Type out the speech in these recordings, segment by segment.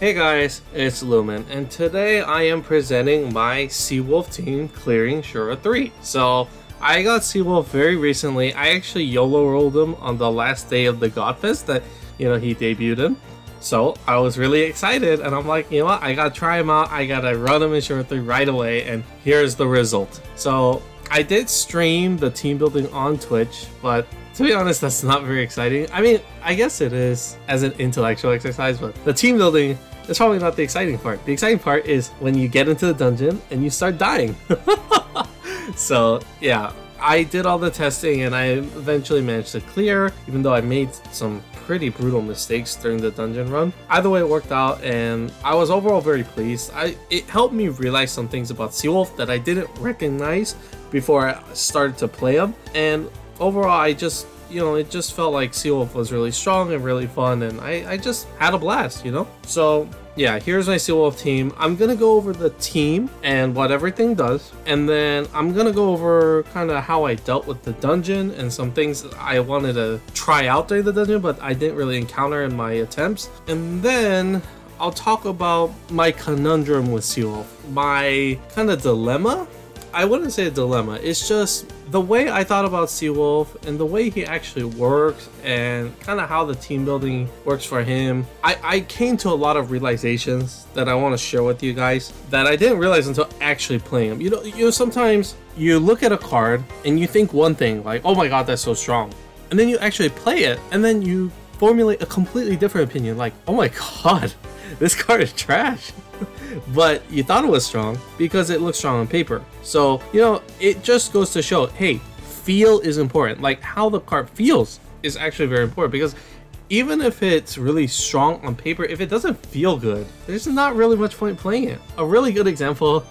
Hey guys, it's Lumen, and today I am presenting my Seawolf team clearing Shura 3. So, I got Seawolf very recently. I actually YOLO rolled him on the last day of the Godfest that, he debuted in. So, I was really excited, and I'm like, you know what, I gotta try him out, I gotta run him in Shura 3 right away, and here's the result. So, I did stream the team building on Twitch, but to be honest, that's not very exciting. I mean, I guess it is as an intellectual exercise, but the team building is probably not the exciting part. The exciting part is when you get into the dungeon and you start dying. So, yeah, I did all the testing and I eventually managed to clear, even though I made some pretty brutal mistakes during the dungeon run. Either way, it worked out and I was overall very pleased. It helped me realize some things about Seawolf that I didn't recognize before I started to play him. And overall, I just, it just felt like Seawolf was really strong and really fun, and I just had a blast, So, yeah, here's my Seawolf team. I'm gonna go over the team and what everything does, and then I'm gonna go over kind of how I dealt with the dungeon and some things that I wanted to try out during the dungeon, but I didn't really encounter in my attempts. And then I'll talk about my conundrum with Seawolf, my kind of dilemma. I wouldn't say a dilemma, it's just the way I thought about Seawolf and the way he actually works and kind of how the team building works for him. I came to a lot of realizations that I want to share with you guys that I didn't realize until actually playing him. Sometimes you look at a card and you think one thing like, oh my god, that's so strong. And then you actually play it and then you formulate a completely different opinion like, oh my god, this card is trash. But you thought it was strong because it looks strong on paper. So, it just goes to show, hey, feel is important. Like, how the card feels is actually very important, because even if it's really strong on paper, if it doesn't feel good, there's not really much point playing it. A really good example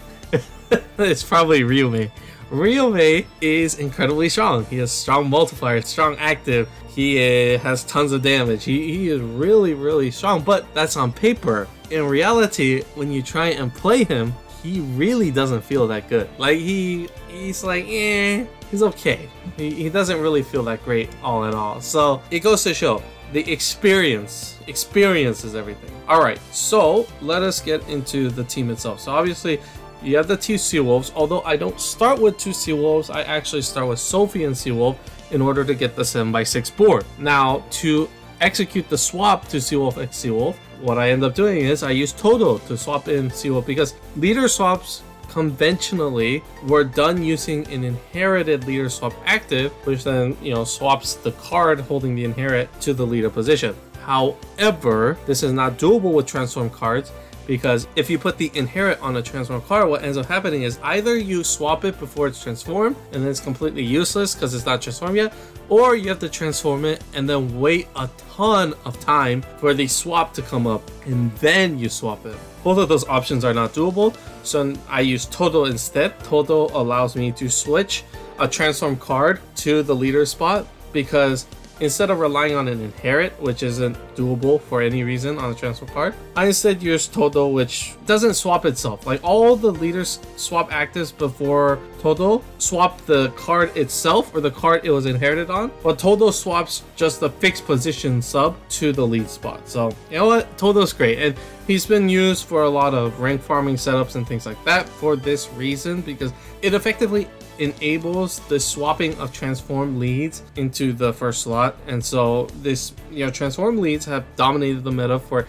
is probably Ryume. Ryume is incredibly strong. He has strong multiplier, strong active. He has tons of damage. He is really, really strong, but that's on paper. In reality, when you try and play him, he really doesn't feel that good. Like, he's like, he's okay. He doesn't really feel that great all in all. So it goes to show the experience is everything. All right, so let us get into the team itself. So obviously, you have the two Seawolves. Although I don't start with two Seawolves, I actually start with Sophie and Seawolf in order to get the 7x6 board. Now, to execute the swap to Seawolf X Seawolf, what I end up doing is I use Todo to swap in Seawolf, because leader swaps conventionally were done using an inherited leader swap active, which then, swaps the card holding the inherit to the leader position. However, this is not doable with transform cards, because if you put the inherit on a transform card, what ends up happening is either you swap it before it's transformed and then it's completely useless because it's not transformed yet, or you have to transform it and then wait a ton of time for the swap to come up and then you swap it. Both of those options are not doable, so I use Todo instead. Todo allows me to switch a transform card to the leader spot, because instead of relying on an inherit, which isn't doable for any reason on a transfer card, I instead use Todo, which doesn't swap itself. Like, all the leaders swap actives before Todo swap the card itself or the card it was inherited on, but Todo swaps just the fixed position sub to the lead spot. So, you know what? Todo's great, and he's been used for a lot of rank farming setups and things like that for this reason, because it effectively enables the swapping of transformed leads into the first slot. And so this, transformed leads have dominated the meta for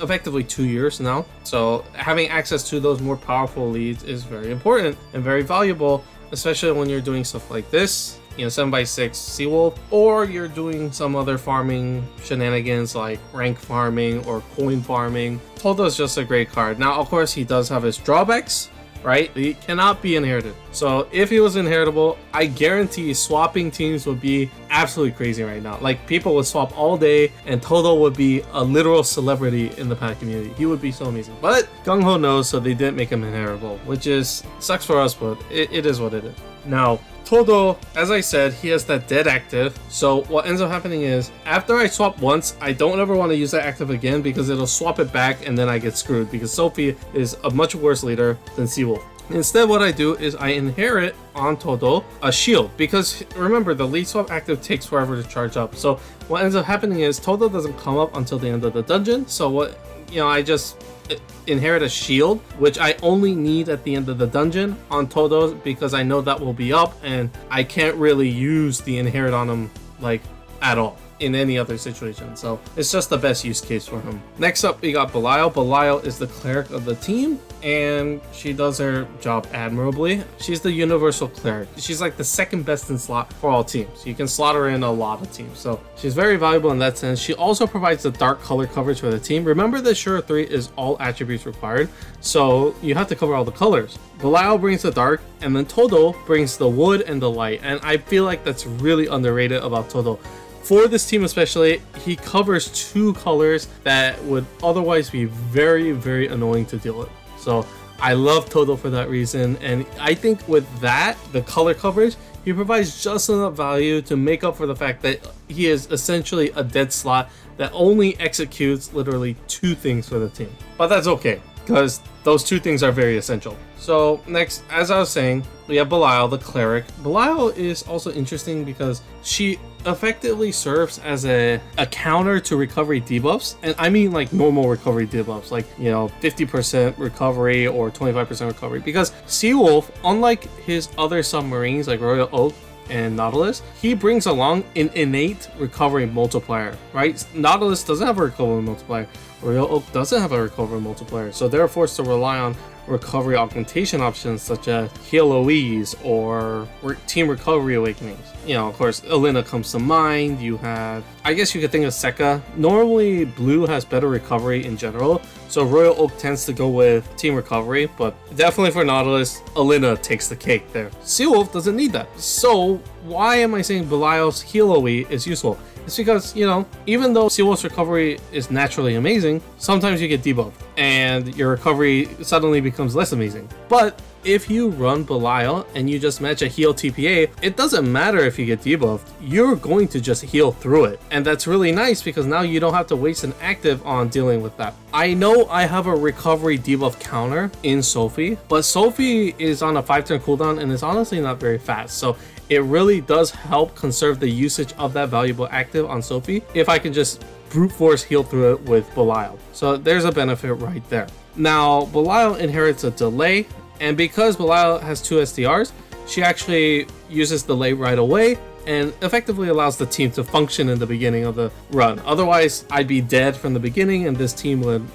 effectively 2 years now. So having access to those more powerful leads is very important and very valuable, especially when you're doing stuff like this, 7x6 Seawolf, or you're doing some other farming shenanigans like rank farming or coin farming. Todo is just a great card. Now, of course, he does have his drawbacks, right? He cannot be inherited. So if he was inheritable, I guarantee swapping teams would be absolutely crazy right now. Like, people would swap all day and Todo would be a literal celebrity in the pack community. He would be so amazing. But Gung Ho knows, so they didn't make him inheritable, which sucks for us, but it is what it is. Now, Todo, as I said, he has that dead active. So what ends up happening is, after I swap once, I don't ever want to use that active again, because it'll swap it back and then I get screwed, because Sophie is a much worse leader than Seawolf. Instead, what I do is I inherit on Todo a shield, because remember, the lead swap active takes forever to charge up. So what ends up happening is Todo doesn't come up until the end of the dungeon. So what, I just inherit a shield, which I only need at the end of the dungeon on Todo, because I know that will be up and I can't really use the inherit on him like at all in any other situation. So it's just the best use case for him. Next up, we got Belial. Belial is the cleric of the team, and she does her job admirably. She's the universal cleric. She's like the second best in slot for all teams. You can slot her in a lot of teams, so she's very valuable in that sense. She also provides the dark color coverage for the team. Remember that Shura 3 is all attributes required, so you have to cover all the colors. Belial brings the dark, and then Todo brings the wood and the light, and I feel like that's really underrated about Todo. For this team especially, he covers two colors that would otherwise be very, very annoying to deal with. So I love Todo for that reason, and I think with that, the color coverage, he provides just enough value to make up for the fact that he is essentially a dead slot that only executes literally two things for the team. But that's okay, because those two things are very essential. So next, as I was saying, we have Belial, the cleric. Belial is also interesting because she effectively serves as a counter to recovery debuffs, and I mean like normal recovery debuffs, like 50% recovery or 25% recovery, because Seawolf, unlike his other submarines like Royal Oak and Nautilus, he brings along an innate recovery multiplier, right? Nautilus doesn't have a recovery multiplier, Royal Oak doesn't have a recovery multiplier, so they're forced to rely on recovery augmentation options such as Heal OEs or Team Recovery Awakenings. Of course, Elena comes to mind. You have, I guess you could think of Sekka. Normally, Blue has better recovery in general, so Royal Oak tends to go with Team Recovery, but definitely for Nautilus, Elena takes the cake there. Seawolf doesn't need that. So why am I saying Belial's Heal OE is useful? It's because, even though Seawolf's recovery is naturally amazing, sometimes you get debuffed and your recovery suddenly becomes less amazing. But if you run Belial and you just match a heal TPA, it doesn't matter if you get debuffed, you're going to just heal through it. And that's really nice because now you don't have to waste an active on dealing with that. I know I have a recovery debuff counter in Sophie, but Sophie is on a 5-turn cooldown and is honestly not very fast. So it really does help conserve the usage of that valuable active on Sophie if I can just brute force heal through it with Belial. So there's a benefit right there. Now, Belial inherits a delay, and because Belial has 2 SDRs, she actually uses delay right away and effectively allows the team to function in the beginning of the run. Otherwise, I'd be dead from the beginning and this team would,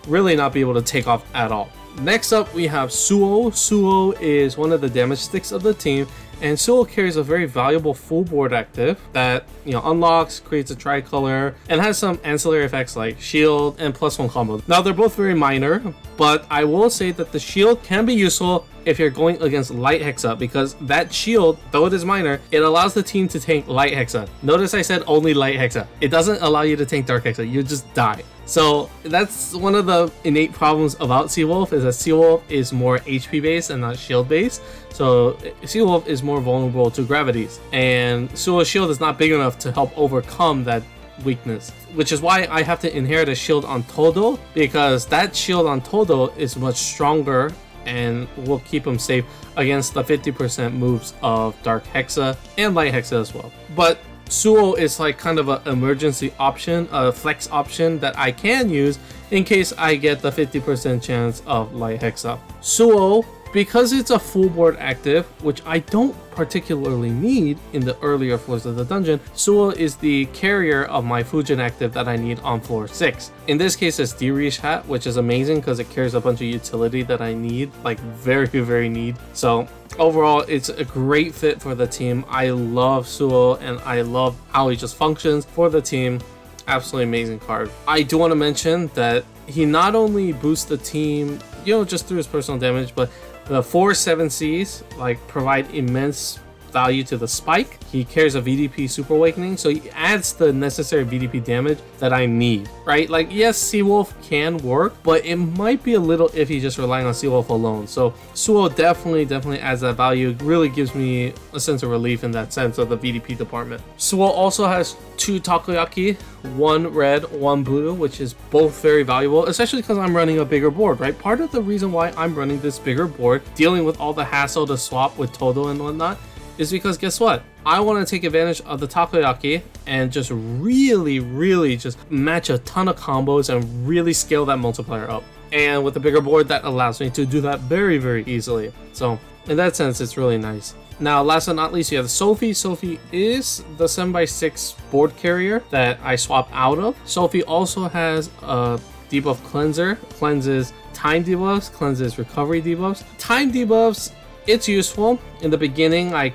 really not be able to take off at all. Next up, we have Suou. Suou is one of the damage sticks of the team, and Suou carries a very valuable full board active that unlocks, creates a tricolor, and has some ancillary effects like shield and +1 combo. Now they're both very minor, but I will say that the shield can be useful if you're going against light hexa, because that shield, though it is minor, it allows the team to tank light hexa. Notice I said only light hexa. It doesn't allow you to tank dark hexa. You just die. So that's one of the innate problems about Seawolf, is that Seawolf is more HP based and not shield based. So Seawolf is more vulnerable to gravities, and Suou's shield is not big enough to help overcome that weakness, which is why I have to inherit a shield on Todo, because that shield on Todo is much stronger and will keep him safe against the 50% moves of Dark Hexa and Light Hexa as well. But Suou is like kind of an emergency option, a flex option that I can use in case I get the 50% chance of Light Hexa. Suou, because it's a full board active, which I don't particularly need in the earlier floors of the dungeon, Suou is the carrier of my Fujin active that I need on floor 6. In this case, it's D-Reach Hat, which is amazing because it carries a bunch of utility that I need, like very, very need. So overall, it's a great fit for the team. I love Suou and I love how he just functions for the team. Absolutely amazing card. I do want to mention that he not only boosts the team, just through his personal damage, but the 4 7Cs like provide immense value to the spike. He carries a VDP Super Awakening, so he adds the necessary VDP damage that I need, right? Like, yes, Seawolf can work, but it might be a little iffy just relying on Seawolf alone. So Suou definitely adds that value. It really gives me a sense of relief in that sense of the VDP department. Suou also has 2 Takoyaki, 1 red, 1 blue, which is both very valuable, especially because I'm running a bigger board, right? Part of the reason why I'm running this bigger board, dealing with all the hassle to swap with Todo and whatnot, is because guess what? I want to take advantage of the Takoyaki and just really just match a ton of combos and really scale that multiplier up. And with a bigger board, that allows me to do that very easily. So in that sense, it's really nice. Now, last but not least, you have Sophie. Sophie is the 7x6 board carrier that I swap out of. Sophie also has a debuff cleanser, cleanses time debuffs, cleanses recovery debuffs. Time debuffs, it's useful. In the beginning, I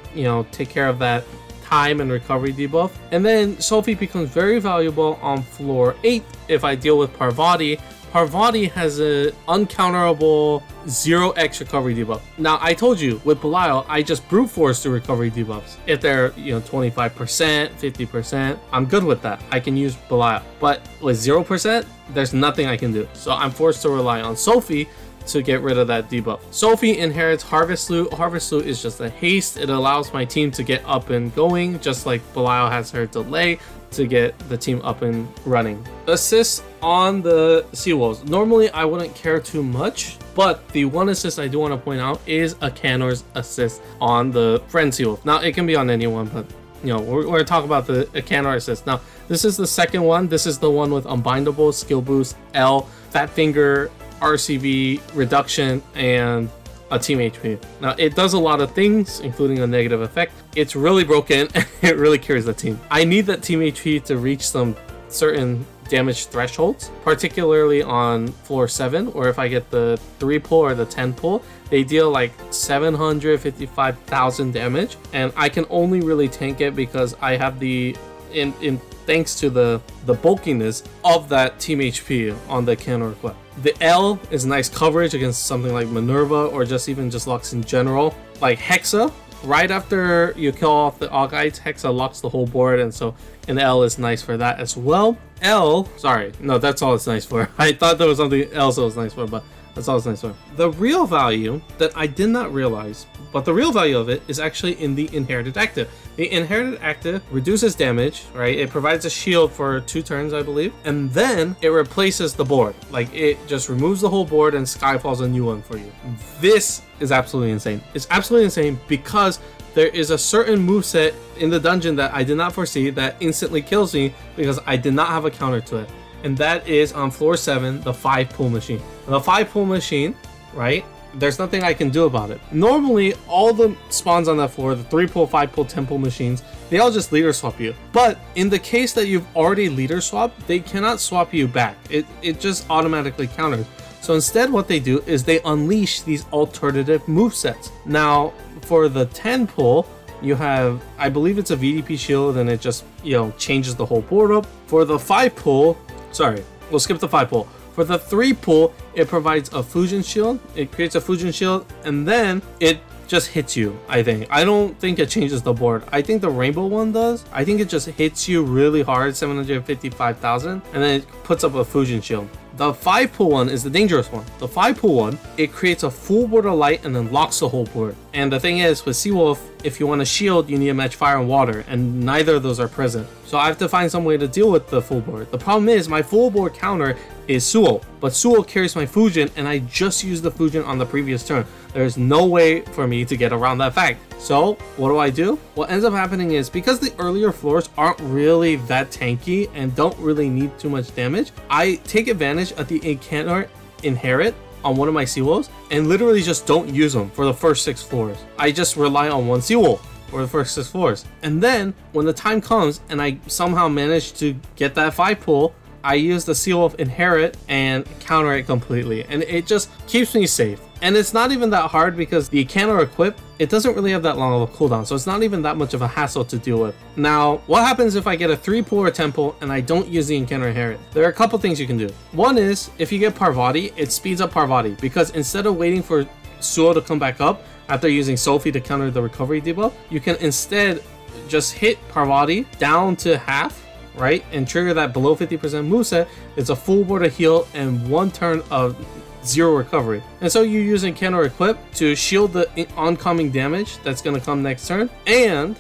take care of that time and recovery debuff. And then Sophie becomes very valuable on floor 8 if I deal with Parvati. Parvati has an uncounterable 0x recovery debuff. Now, I told you, with Belial, I just brute force the recovery debuffs. If they're, 25%, 50%, I'm good with that. I can use Belial. But with 0%, there's nothing I can do. So I'm forced to rely on Sophie to get rid of that debuff. Sophie inherits Harvest Loot. Harvest Loot is just a haste. It allows my team to get up and going, just like Belial has her delay to get the team up and running. Assists on the Seawolves. Normally, I wouldn't care too much, but the one assist I do want to point out is Akantor's assist on the friend Seawolf. Now, it can be on anyone, but we're going to talk about the Akantor assist. Now, this is the second one. This is the one with Unbindable, Skill Boost, L, Fat Finger, RCV reduction, and a team HP. Now, it does a lot of things, including a negative effect. It's really broken and it really carries the team. I need that team HP to reach some certain damage thresholds, particularly on floor 7, or if I get the 3 pull or the 10 pull, they deal like 755,000 damage, and I can only really tank it because I have the thanks to the bulkiness of that team HP on the Akantor equip. The L is nice coverage against something like Minerva or just Lux in general. Like Hexa, right after you kill off the Augites, Hexa locks the whole board, and so an L is nice for that as well. That's all it's nice for. I thought there was something else it was nice for, but that's all it's nice for. The real value that I did not realize, but the real value of it is actually in the Inherited Active. The Inherited Active reduces damage, right? It provides a shield for 2 turns, I believe. And then it replaces the board. Like, it just removes the whole board and Skyfall's a new one for you. This is absolutely insane. It's absolutely insane because there is a certain moveset in the dungeon that I did not foresee that instantly kills me because I did not have a counter to it. And that is on floor 7, the 5 pull machine. The 5 pull machine, right? There's nothing I can do about it. Normally, all the spawns on that floor, the 3 pull, 5 pull, 10 pull machines, they all just leader swap you. But in the case that you've already leader swapped, they cannot swap you back. It just automatically counters. So instead, what they do is they unleash these alternative movesets. Now, for the 10 pull, you have, I believe it's a VDP shield, and it just, changes the whole board up. For the 5 pull, we'll skip the 5 pull. For the 3 pull, it provides a fusion shield. It creates a fusion shield, and then it just hits you, I think. I don't think it changes the board. I think the rainbow one does. I think it just hits you really hard, 755,000, and then it puts up a fusion shield. The 5 pull one is the dangerous one. The 5 pull one, it creates a full board of light and then locks the whole board. And the thing is, with Seawolf, if you want a shield, you need to match fire and water, and neither of those are present. So I have to find some way to deal with the full board. The problem is, my full board counter is Suou, but Suou carries my Fusion, and I just used the Fusion on the previous turn. There's no way for me to get around that fact. So what do? What ends up happening is, because the earlier floors aren't really that tanky and don't really need too much damage, I take advantage of the Akantor Inherit on one of my Seawolves and literally just don't use them for the first 6 floors. I just rely on one Seawolf for the first 6 floors. And then when the time comes and I somehow manage to get that 5 pull, I use the Suou Inherit and counter it completely, and it just keeps me safe. And it's not even that hard because the Akantor equip, it doesn't really have that long of a cooldown, so it's not even that much of a hassle to deal with. Now, what happens if I get a 3 pull or 10 pull and I don't use the Akantor Inherit? There are a couple things you can do. One is, if you get Parvati, it speeds up Parvati, because instead of waiting for Suou to come back up, after using Sophie to counter the recovery debuff, you can instead just hit Parvati down to half, right, and trigger that below 50% moveset. It's a full board of heal and 1 turn of 0 recovery. And so you're using Akantor equip to shield the oncoming damage that's going to come next turn, and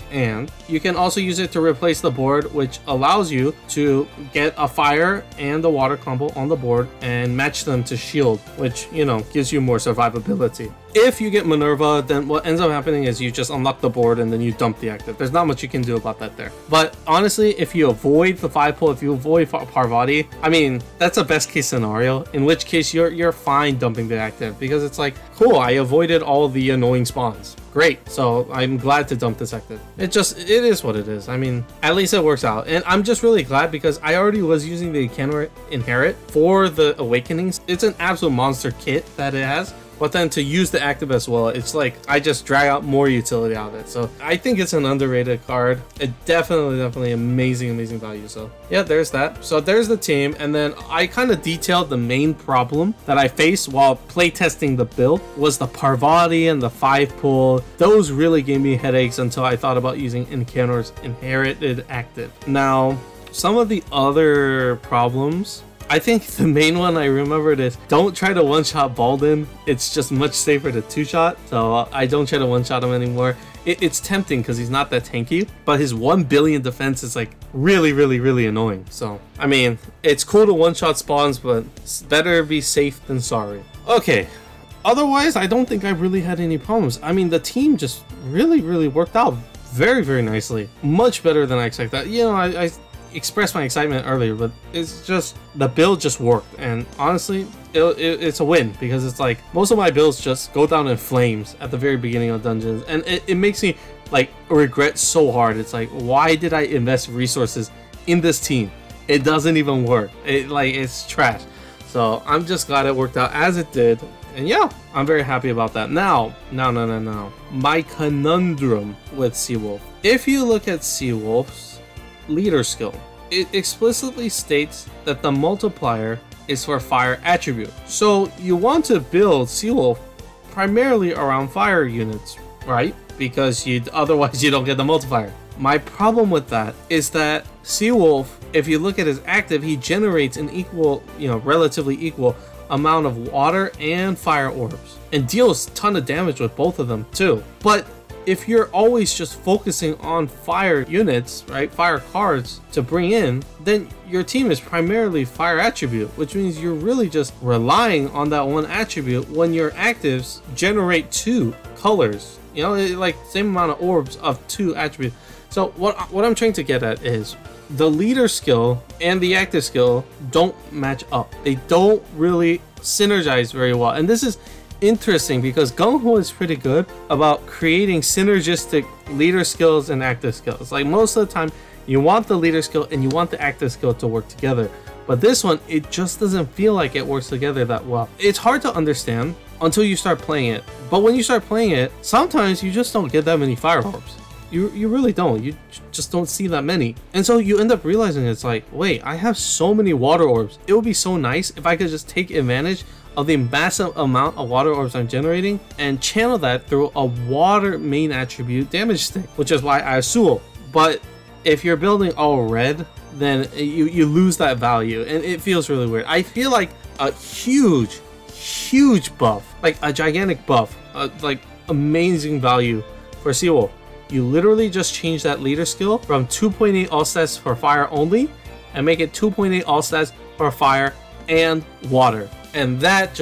you can also use it to replace the board, which allows you to get a fire and a water combo on the board and match them to shield, which, you know, gives you more survivability. If you get Minerva, then what ends up happening is you just unlock the board and then you dump the active. There's not much you can do about that there. But honestly, if you avoid the 5-pull, if you avoid Parvati, I mean, that's a best case scenario, in which case you're fine dumping the active, because it's like, cool, I avoided all the annoying spawns. Great, so I'm glad to dump this active. It is what it is. I mean, at least it works out. And I'm just really glad because I already was using the Todo Inherit for the Awakenings. It's an absolute monster kit that it has. But then to use the active as well, it's like I just drag out more utility out of it. So I think it's an underrated card. It definitely amazing value. So yeah, there's that. So there's the team, and then I kind of detailed the main problem that I faced while playtesting the build was the Parvati and the 5-pull. Those really gave me headaches until I thought about using Akantor's inherited active. Now, some of the other problems, I think the main one I remembered is don't try to one-shot Baldin. It's just much safer to two-shot, so I don't try to one-shot him anymore. It's tempting because he's not that tanky, but his 1 billion defense is like really annoying. So, I mean, it's cool to one-shot spawns, but it's better be safe than sorry. Okay, otherwise, I don't think I really had any problems. I mean, the team just really worked out very nicely. Much better than I expected. You know, I expressed my excitement earlier, but it's just the build just worked, and honestly it's a win because it's like most of my builds just go down in flames at the very beginning of dungeons, and it makes me like regret so hard. It's like, why did I invest resources in this team? It doesn't even work. It's trash. So I'm just glad it worked out as it did, and yeah, I'm very happy about that. Now my conundrum with Seawolf. If you look at Seawolf's leader skill, it explicitly states that the multiplier is for fire attribute. So you want to build Seawolf primarily around fire units, right? Because otherwise you don't get the multiplier. My problem with that is that Seawolf, if you look at his active, he generates an equal, relatively equal amount of water and fire orbs and deals a ton of damage with both of them too. But if you're always just focusing on fire units, right, fire cards to bring in, then your team is primarily fire attribute, which means you're really just relying on that one attribute when your actives generate 2 colors, like same amount of orbs of 2 attributes. So what I'm trying to get at is the leader skill and the active skill don't match up. They don't really synergize very well, and this is interesting because Gung-Ho is pretty good about creating synergistic leader skills and active skills. Like most of the time, you want the leader skill and you want the active skill to work together. But this one, it just doesn't feel like it works together that well. It's hard to understand until you start playing it. But when you start playing it, sometimes you just don't get that many fire orbs. You really don't. You just don't see that many. And so you end up realizing it's like, wait, I have so many water orbs. It would be so nice if I could just take advantage of the massive amount of water orbs I'm generating and channel that through a water main attribute damage stick, which is why I have Suou. But if you're building all red, then you lose that value, and it feels really weird. I feel like a huge buff, like a gigantic buff, like amazing value for Seawolf. You literally just change that leader skill from 2.8 all stats for fire only and make it 2.8 all stats for fire and water. And that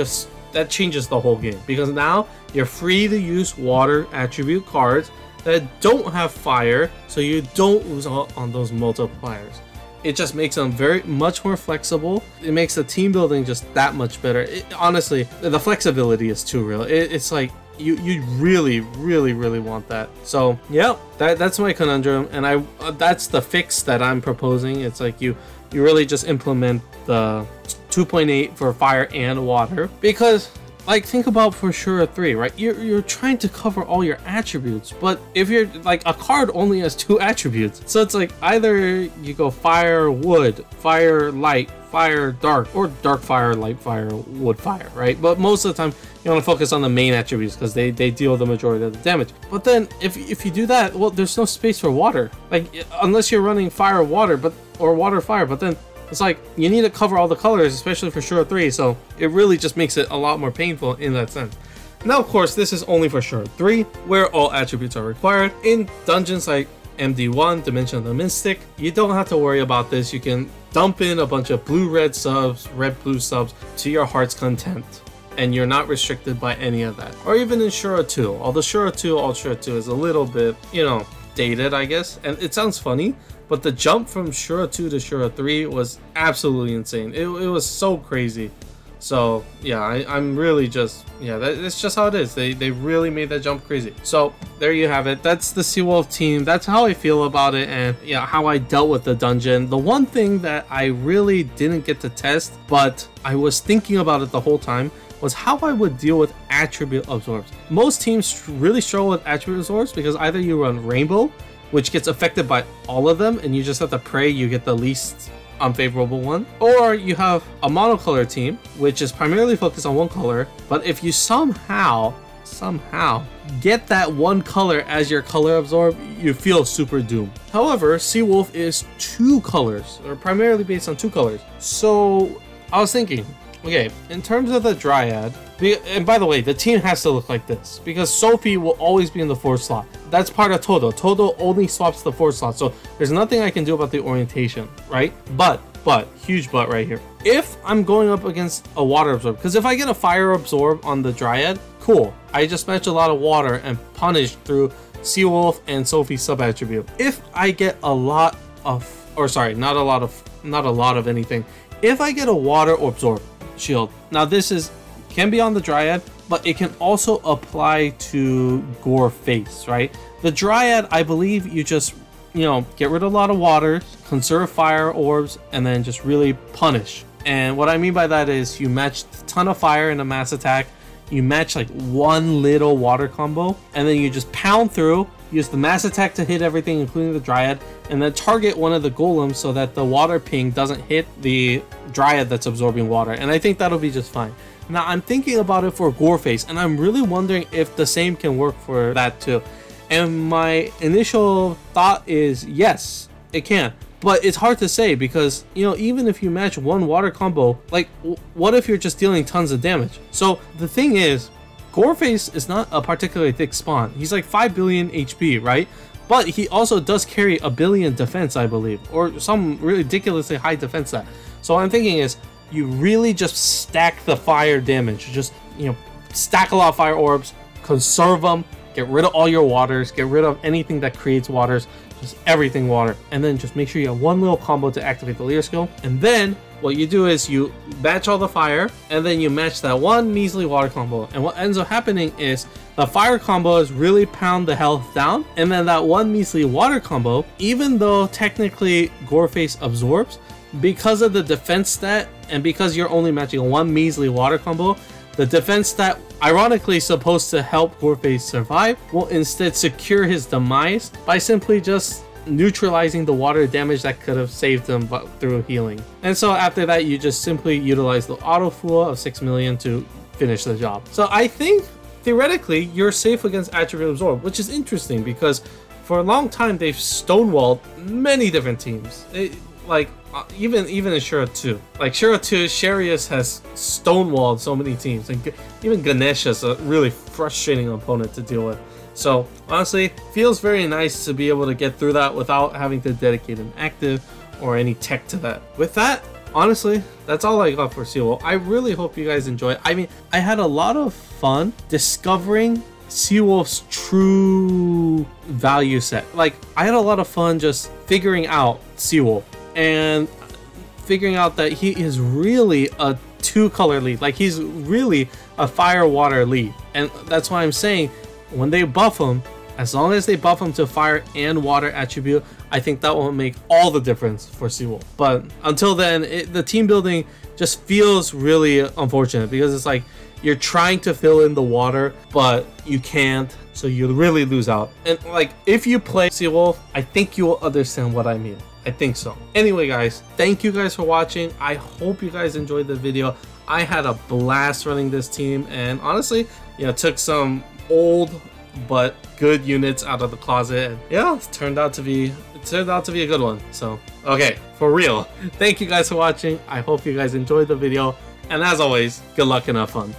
changes the whole game, because now you're free to use water attribute cards that don't have fire, so you don't lose out on those multipliers. It just makes them much more flexible. It makes the team building just that much better. Honestly, the flexibility is too real. It's like you really want that. So yeah, that's my conundrum, and that's the fix that I'm proposing. It's like you really just implement the 2.8 for fire and water, because like think about for Shura 3, right? You're trying to cover all your attributes, but if you're like, a card only has 2 attributes, so it's like either you go fire wood, fire light, fire dark, or dark fire, light fire, wood fire, right? But most of the time You want to focus on the main attributes because they deal the majority of the damage. But then if you do that, well, there's no space for water. Like, unless you're running fire water, or water fire, but then it's like you need to cover all the colors, especially for Shura 3. So it really just makes it a lot more painful in that sense. Now, of course, this is only for Shura 3, where all attributes are required. In dungeons like MD1, Dimension of the Mystic, you don't have to worry about this. You can dump in a bunch of blue-red subs, red-blue subs to your heart's content, and you're not restricted by any of that. Or even in Shura 2, although Shura 2, All Shura 2 is a little bit, you know, dated, I guess. And it sounds funny, but the jump from Shura 2 to Shura 3 was absolutely insane. It was so crazy. So yeah, I'm really just, yeah, that's just how it is. They really made that jump crazy. So there you have it. That's the Seawolf team. That's how I feel about it, and yeah, how I dealt with the dungeon. The one thing that I really didn't get to test, but I was thinking about it the whole time, was how I would deal with attribute absorbs. Most teams really struggle with attribute absorbs because either you run Rainbow, which gets affected by all of them, and you just have to pray you get the least unfavorable one, or you have a monocolor team which is primarily focused on one color, but if you somehow get that one color as your color absorb, you feel super doomed. However, Seawolf is two colors, or primarily based on two colors. So I was thinking, okay, in terms of the Dryad, and by the way, the team has to look like this because Sophie will always be in the 4th slot. That's part of Todo. Todo only swaps the 4th slot, so there's nothing I can do about the orientation, right? But, huge but right here. If I'm going up against a water absorb, because if I get a fire absorb on the Dryad, cool. I just match a lot of water and punish through Seawolf and Sophie's sub attribute. If I get a lot of, or sorry, not a lot of anything. If I get a water absorb shield, now this can be on the Dryad, but it can also apply to Gore Face, right? The Dryad, I believe you just, you know, get rid of a lot of water, conserve fire orbs, and then just really punish. And what I mean by that is you match a ton of fire in a mass attack, you match like one little water combo, and then you just pound through, use the mass attack to hit everything, including the Dryad, and then target one of the golems so that the water ping doesn't hit the Dryad that's absorbing water. And I think that'll be just fine. Now, I'm thinking about it for Goreface, and I'm really wondering if the same can work for that too. And my initial thought is yes, it can. But it's hard to say because, you know, even if you match one water combo, like, what if you're just dealing tons of damage? So the thing is, Goreface is not a particularly thick spawn. He's like 5 billion HP, right? But he also does carry 1 billion defense, I believe, or some ridiculously high defense stat. So what I'm thinking is, you really just stack the fire damage. Just, you know, stack a lot of fire orbs, conserve them, get rid of all your waters, get rid of anything that creates waters, just everything water, and then just make sure you have one little combo to activate the leader skill. And then what you do is you match all the fire, and then you match that one measly water combo. And what ends up happening is the fire combo is really pound the health down, and then that one measly water combo, even though technically Goreface absorbs, because of the defense stat and because you're only matching one measly water combo, the defense stat, ironically supposed to help Goreface survive, will instead secure his demise by simply just neutralizing the water damage that could have saved him through healing. And so after that, you just simply utilize the auto fool of 6 million to finish the job. So I think theoretically you're safe against attribute absorb, which is interesting because for a long time they've stonewalled many different teams. Even in Shura 2. Like Shura 2, Sharius has stonewalled so many teams, and even Ganesh is a really frustrating opponent to deal with. So honestly, feels very nice to be able to get through that without having to dedicate an active or any tech to that. With that, honestly, that's all I got for Seawolf. I really hope you guys enjoy. I mean, I had a lot of fun discovering Seawolf's true value set. Like, I had a lot of fun just figuring out Seawolf and figuring out that he is really a 2-color lead. Like, he's really a fire water lead, and that's why I'm saying when they buff him, as long as they buff him to fire and water attribute, I think that will make all the difference for Seawolf. But until then, the team building just feels really unfortunate because it's like you're trying to fill in the water, but you can't, so you really lose out. And like, if you play Seawolf, I think you will understand what I mean. I think so. Anyway, guys, thank you guys for watching. I hope you guys enjoyed the video. I had a blast running this team, and honestly, you know, took some old but good units out of the closet, and yeah, it turned out to be a good one. So okay, for real, thank you guys for watching. I hope you guys enjoyed the video, and as always, good luck and have fun.